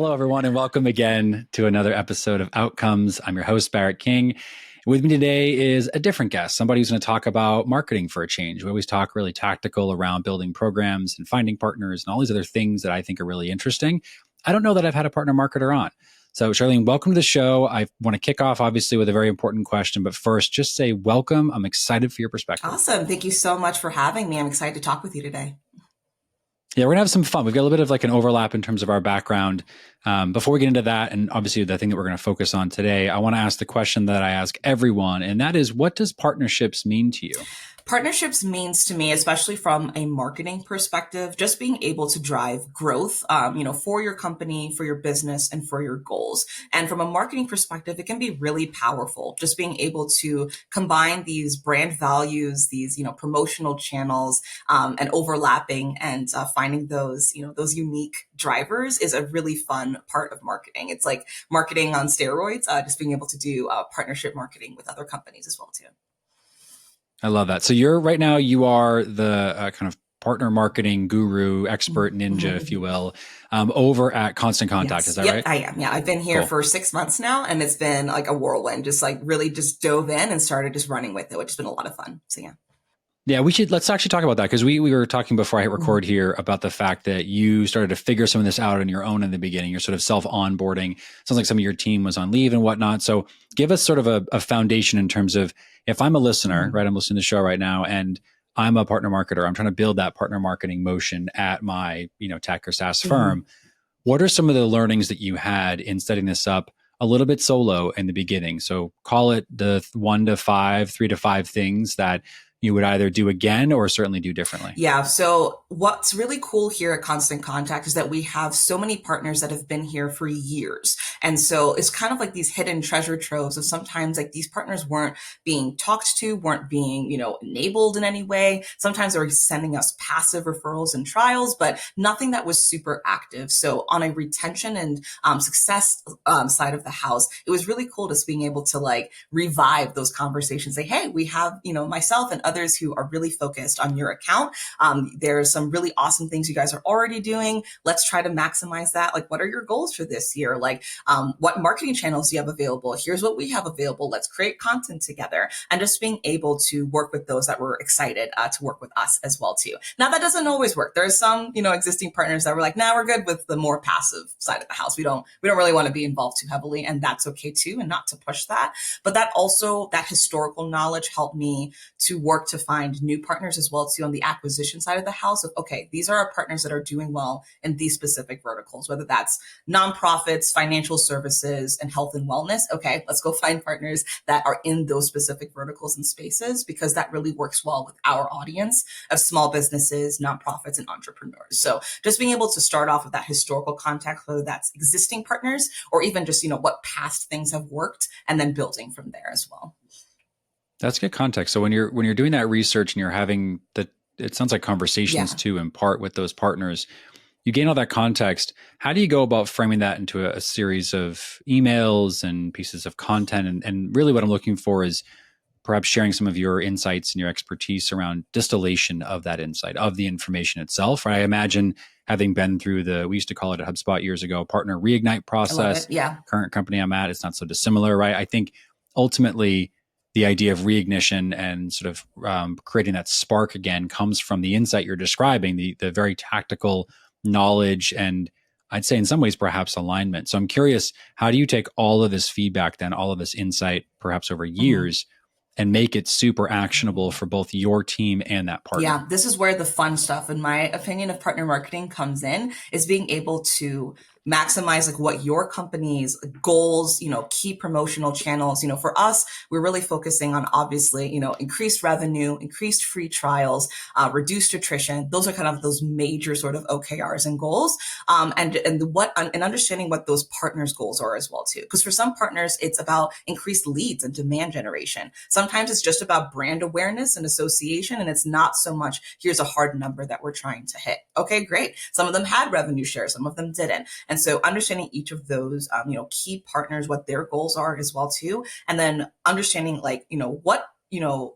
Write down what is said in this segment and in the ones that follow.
Hello, everyone, and welcome again to another episode of Outcomes. I'm your host, Barrett King. With me today is a different guest, somebody who's going to talk about marketing for a change. We always talk really tactical around building programs and finding partners and all these other things that I think are really interesting. I don't know that I've had a partner marketer on. So Charlene, welcome to the show. I want to kick off, obviously, with a very important question. But first, just say welcome. I'm excited for your perspective. Awesome. Thank you so much for having me. I'm excited to talk with you today. Yeah, we're going to have some fun. We've got a little bit of like an overlap in terms of our background. Before we get into that, and obviously the thing that we're going to focus on today, I want to ask the question that I ask everyone, and that is, what does partnerships mean to you? Partnerships means to me, especially from a marketing perspective, just being able to drive growth, for your company, for your business, and for your goals. And from a marketing perspective, it can be really powerful. Just being able to combine these brand values, these, promotional channels, and overlapping and finding those unique drivers is a really fun part of marketing. It's like marketing on steroids, just being able to do partnership marketing with other companies as well, too. I love that. So right now you are the kind of partner marketing guru, expert ninja, if you will, over at Constant Contact. Yes. Is that right? I am. Yeah. I've been here for 6 months now, and it's been like a whirlwind, just like really just dove in and started just running with it, which has been a lot of fun. So yeah. Yeah, let's actually talk about that, because we were talking before I hit record here about the fact that you started to figure some of this out on your own in the beginning. You're sort of self-onboarding. Sounds like some of your team was on leave and whatnot. So give us sort of a foundation in terms of, if I'm a listener, right, I'm listening to the show right now, and I'm a partner marketer, I'm trying to build that partner marketing motion at my, tech or SaaS firm. What are some of the learnings that you had in setting this up a little bit solo in the beginning? So call it the 3 to 5 things that you would either do again or certainly do differently. Yeah. So what's really cool here at Constant Contact is that we have so many partners that have been here for years. And so it's kind of like these hidden treasure troves of sometimes like these partners weren't being talked to, weren't being, enabled in any way. Sometimes they were sending us passive referrals and trials, but nothing that was super active. So on a retention and success side of the house, it was really cool just being able to like revive those conversations. Say, hey, we have, myself and others who are really focused on your account. There's some really awesome things you guys are already doing. Let's try to maximize that. Like, what are your goals for this year? Like, what marketing channels do you have available? Here's what we have available. Let's create content together. And just being able to work with those that were excited to work with us as well, too. Now, that doesn't always work. There's some, existing partners that were like, nah, we're good with the more passive side of the house. We don't really want to be involved too heavily. And that's okay, too, and not to push that. But that historical knowledge helped me to work to find new partners as well, too, on the acquisition side of the house of, okay, these are our partners that are doing well in these specific verticals, whether that's nonprofits, financial services, and health and wellness. Okay, let's go find partners that are in those specific verticals and spaces, because that really works well with our audience of small businesses, nonprofits, and entrepreneurs. So just being able to start off with that historical context, whether that's existing partners or even just, what past things have worked, and then building from there as well. That's good context. So when you're doing that research and you're having it sounds like conversations too, in part with those partners, you gain all that context. How do you go about framing that into a series of emails and pieces of content? And really what I'm looking for is perhaps sharing some of your insights and your expertise around distillation of that insight, of the information itself. Right? I imagine having been through we used to call it at HubSpot years ago, partner reignite process. Yeah. Current company I'm at, it's not so dissimilar, right? I think ultimately the idea of reignition and sort of creating that spark again comes from the insight you're describing, the very tactical knowledge, and I'd say in some ways perhaps alignment. So I'm curious, how do you take all of this feedback then, all of this insight, perhaps over years, and make it super actionable for both your team and that partner? Yeah, this is where the fun stuff, in my opinion, of partner marketing comes in, is being able to maximize like what your company's goals, key promotional channels. For us, we're really focusing on obviously, increased revenue, increased free trials, reduced attrition. Those are kind of those major sort of OKRs and goals. And understanding what those partners' goals are as well too. Because for some partners, it's about increased leads and demand generation. Sometimes it's just about brand awareness and association, and it's not so much here's a hard number that we're trying to hit. Okay, great. Some of them had revenue share, some of them didn't. And so understanding each of those, key partners, what their goals are as well too. And then understanding like, what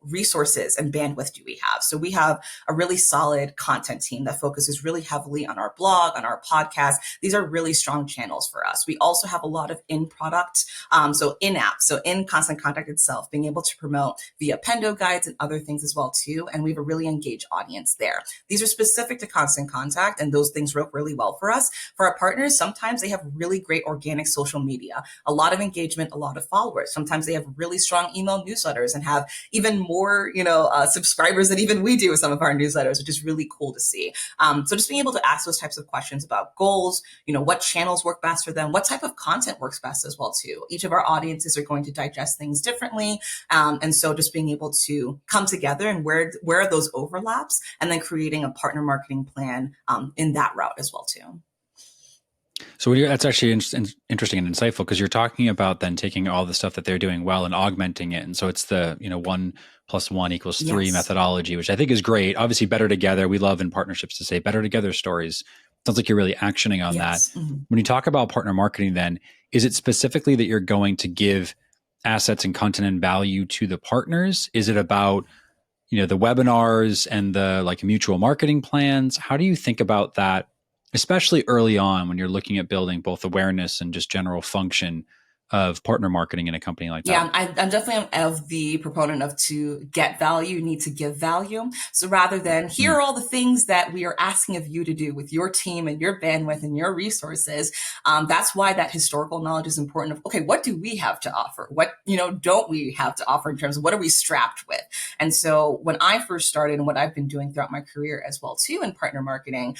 resources and bandwidth do we have? So we have a really solid content team that focuses really heavily on our blog, on our podcast. These are really strong channels for us. We also have a lot of in-product, so in-app, so in Constant Contact itself, being able to promote via Pendo guides and other things as well too. And we have a really engaged audience there. These are specific to Constant Contact, and those things work really well for us. For our partners, sometimes they have really great organic social media, a lot of engagement, a lot of followers. Sometimes they have really strong email newsletters and have even more, subscribers than even we do with some of our newsletters, which is really cool to see. So just being able to ask those types of questions about goals, what channels work best for them, what type of content works best as well too. Each of our audiences are going to digest things differently. And so just being able to come together and where are those overlaps, and then creating a partner marketing plan in that route as well too. So that's actually interesting and insightful, because you're talking about then taking all the stuff that they're doing well and augmenting it. And so it's the 1 + 1 = 3 Yes. methodology, which I think is great. Obviously, better together. We love in partnerships to say better together stories. Sounds like you're really actioning on Yes. that. Mm-hmm. When you talk about partner marketing, then is it specifically that you're going to give assets and content and value to the partners? Is it about the webinars and the mutual marketing plans? How do you think about that, especially early on when you're looking at building both awareness and just general function of partner marketing in a company like that? Yeah, I'm definitely of the proponent of to get value, you need to give value. So rather than here are all the things that we are asking of you to do with your team and your bandwidth and your resources, that's why that historical knowledge is important. Of, okay, what do we have to offer? What, don't we have to offer in terms of what are we strapped with? And so when I first started, and what I've been doing throughout my career as well too in partner marketing,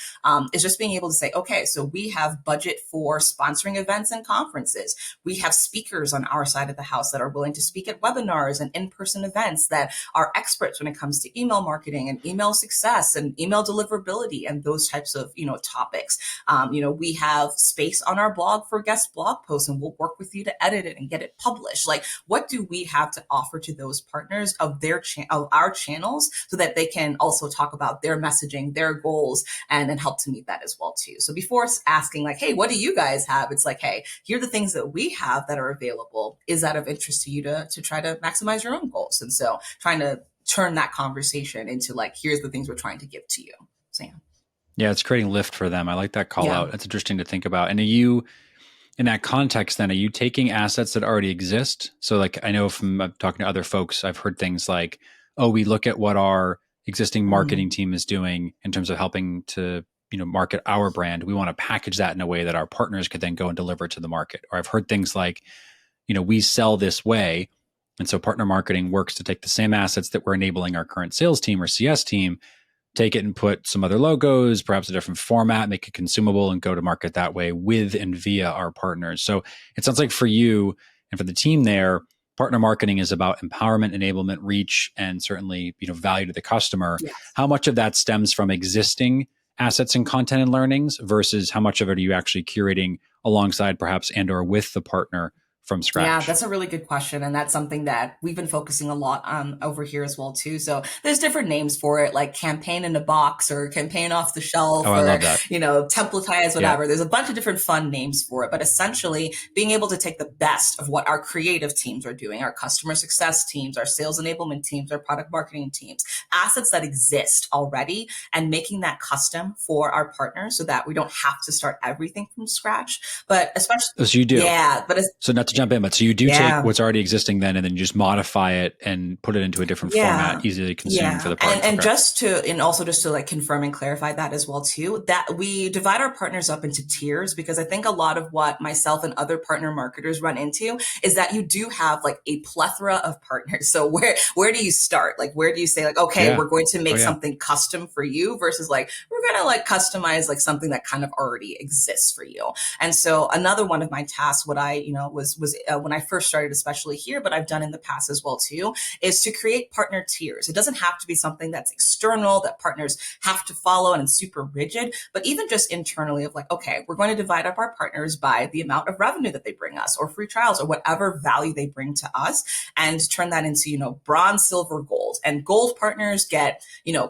is just being able to say, okay, so we have budget for sponsoring events and conferences. We have speakers on our side of the house that are willing to speak at webinars and in-person events that are experts when it comes to email marketing and email success and email deliverability and those types of, topics. We have space on our blog for guest blog posts, and we'll work with you to edit it and get it published. Like, what do we have to offer to those partners of of our channels, so that they can also talk about their messaging, their goals, and then help to meet that as well too. So before asking like, hey, what do you guys have? It's like, hey, here are the things that we have that are available. Is that of interest to you to try to maximize your own goals? And so trying to turn that conversation into like, here's the things we're trying to give to you. So yeah, it's creating lift for them. I like that call out. It's interesting to think about. And are you, in that context, then, are you taking assets that already exist? So like, I know from talking to other folks, I've heard things like, oh, we look at what our existing marketing team is doing in terms of helping to market our brand. We want to package that in a way that our partners could then go and deliver to the market. Or I've heard things like, we sell this way. And so partner marketing works to take the same assets that we're enabling our current sales team or CS team, take it and put some other logos, perhaps a different format, make it consumable, and go to market that way with and via our partners. So it sounds like for you and for the team there, partner marketing is about empowerment, enablement, reach, and certainly value to the customer. yes. How much of that stems from existing assets and content and learnings versus how much of it are you actually curating alongside perhaps and or with the partner from scratch? Yeah, that's a really good question. And that's something that we've been focusing a lot on over here as well, too. So there's different names for it, like campaign in a box or campaign off the shelf, I or, love that. Templatize, whatever. There's a bunch of different fun names for it. But essentially being able to take the best of what our creative teams are doing, our customer success teams, our sales enablement teams, our product marketing teams, assets that exist already, and making that custom for our partners so that we don't have to start everything from scratch. But especially, so you do. Yeah. So not to jump in, but so you do take what's already existing then, and then you just modify it and put it into a different format, easily consumed for the partners. And also just to like confirm and clarify that as well too, that we divide our partners up into tiers, because I think a lot of what myself and other partner marketers run into is that you do have like a plethora of partners. So where do you start? Like, where do you say like, okay, we're going to make something custom for you versus like, we're going to like customize like something that kind of already exists for you. And so another one of my tasks, what I, was when I first started, especially here, but I've done in the past as well too, is to create partner tiers. It doesn't have to be something that's external that partners have to follow and it's super rigid, but even just internally of like, okay, we're going to divide up our partners by the amount of revenue that they bring us or free trials or whatever value they bring to us, and turn that into, bronze, silver, gold. And gold partners get,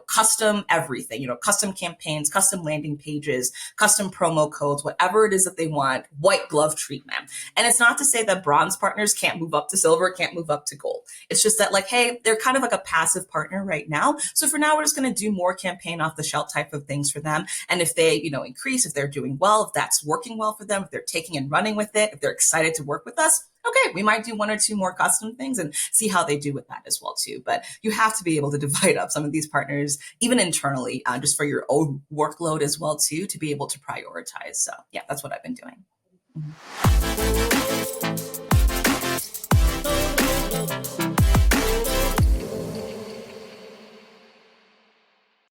custom everything, custom campaigns, custom landing pages, custom promo codes, whatever it is that they want, white glove treatment. And it's not to say that bronze partners can't move up to silver, can't move up to gold. It's just that like, hey, they're kind of like a passive partner right now. So for now, we're just going to do more campaign off the shelf type of things for them. And if they, increase, if they're doing well, if that's working well for them, if they're taking and running with it, if they're excited to work with us, okay, we might do one or two more custom things and see how they do with that as well too. But you have to be able to divide up some of these partners, even internally, just for your own workload as well too, to be able to prioritize. So yeah, that's what I've been doing. Mm-hmm.